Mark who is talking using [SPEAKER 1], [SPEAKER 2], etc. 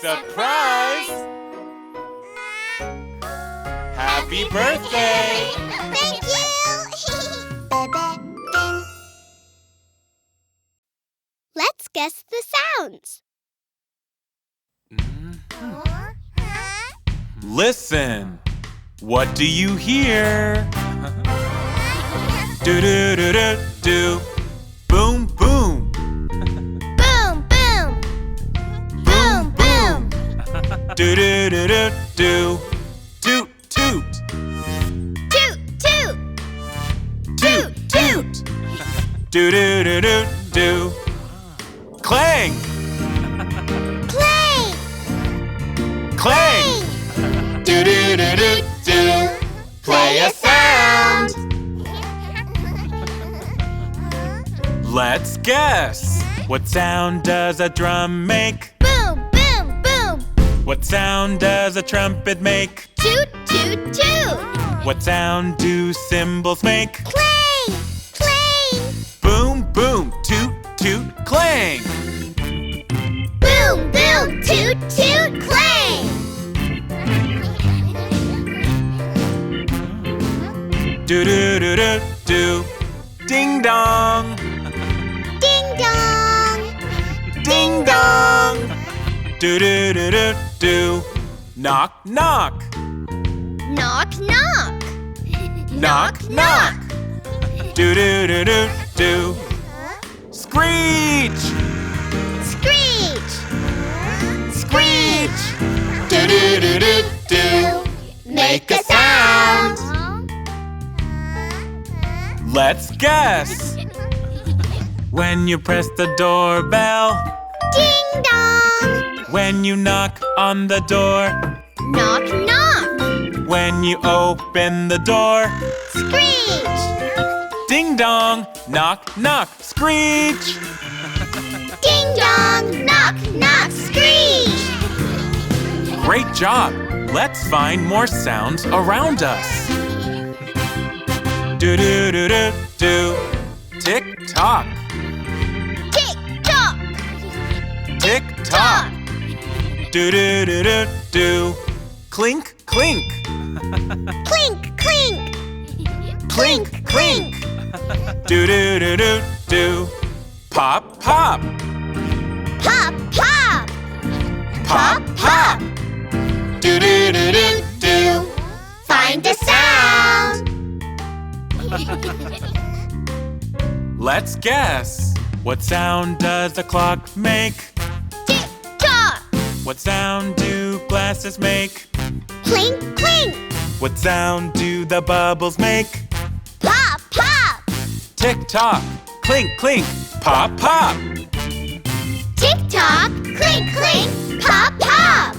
[SPEAKER 1] Surprise! Happy birthday!
[SPEAKER 2] Thank you! Bebefinn. Let's guess the sounds.
[SPEAKER 1] Listen! What do you hear? Do-do-do-do-do. Boom, boom.
[SPEAKER 2] Boom, boom. Boom, boom.
[SPEAKER 1] Do-do-do-do-do. Toot, toot.
[SPEAKER 2] Toot, toot.
[SPEAKER 1] Toot, toot. Do-do-do-do-do. Clang!
[SPEAKER 2] Clang.
[SPEAKER 1] Clang! Do-do-do-do-do.
[SPEAKER 2] Play a sound.
[SPEAKER 1] Let's guess. What sound does a drum make?
[SPEAKER 2] Boom, boom, boom.
[SPEAKER 1] What sound does a trumpet make?
[SPEAKER 2] Toot, toot, toot.
[SPEAKER 1] What sound do cymbals make?
[SPEAKER 2] Clang, clang.
[SPEAKER 1] Boom, boom, toot, toot, clang.
[SPEAKER 2] Boom, boom, toot, toot, clang.
[SPEAKER 1] Do-do-do-do-do. Ding dong.
[SPEAKER 2] Ding dong.
[SPEAKER 1] Ding dong. Do-do-do-do-do. Knock, knock.
[SPEAKER 2] Knock, knock.
[SPEAKER 1] Knock, knock. Do-do-do-do-do. Screech.
[SPEAKER 2] Screech.
[SPEAKER 1] Screech. Do-do-do-do-do.
[SPEAKER 2] Make a sound.
[SPEAKER 1] Let's guess. When you press the doorbell.
[SPEAKER 2] Ding dong.
[SPEAKER 1] When you knock on the door.
[SPEAKER 2] Knock, knock.
[SPEAKER 1] When you open the door.
[SPEAKER 2] Screech.
[SPEAKER 1] Ding dong, knock, knock, screech.
[SPEAKER 2] Ding dong. Knock, knock. Screech.
[SPEAKER 1] Great job. Let's find more sounds around us. Do-do-do-do-do. Tick-tock.
[SPEAKER 2] Tick tock.
[SPEAKER 1] Tick-tock. Do-do-do-do-do. Clink, clink.
[SPEAKER 2] Clink, clink.
[SPEAKER 1] Clink, clink. Do-do-do-do-do. Pop, pop.
[SPEAKER 2] Pop, pop.
[SPEAKER 1] Pop, pop. Do-do-do-do-do.
[SPEAKER 2] Find the sound.
[SPEAKER 1] Let's guess. What sound does the clock make?
[SPEAKER 2] Tick tock.
[SPEAKER 1] What sound do glasses make?
[SPEAKER 2] Clink, clink.
[SPEAKER 1] What sound do the bubbles make?
[SPEAKER 2] Pop, pop.
[SPEAKER 1] Tick-tock, clink, clink, pop, pop.
[SPEAKER 2] Tick tock. Clink, clink. Pop, pop.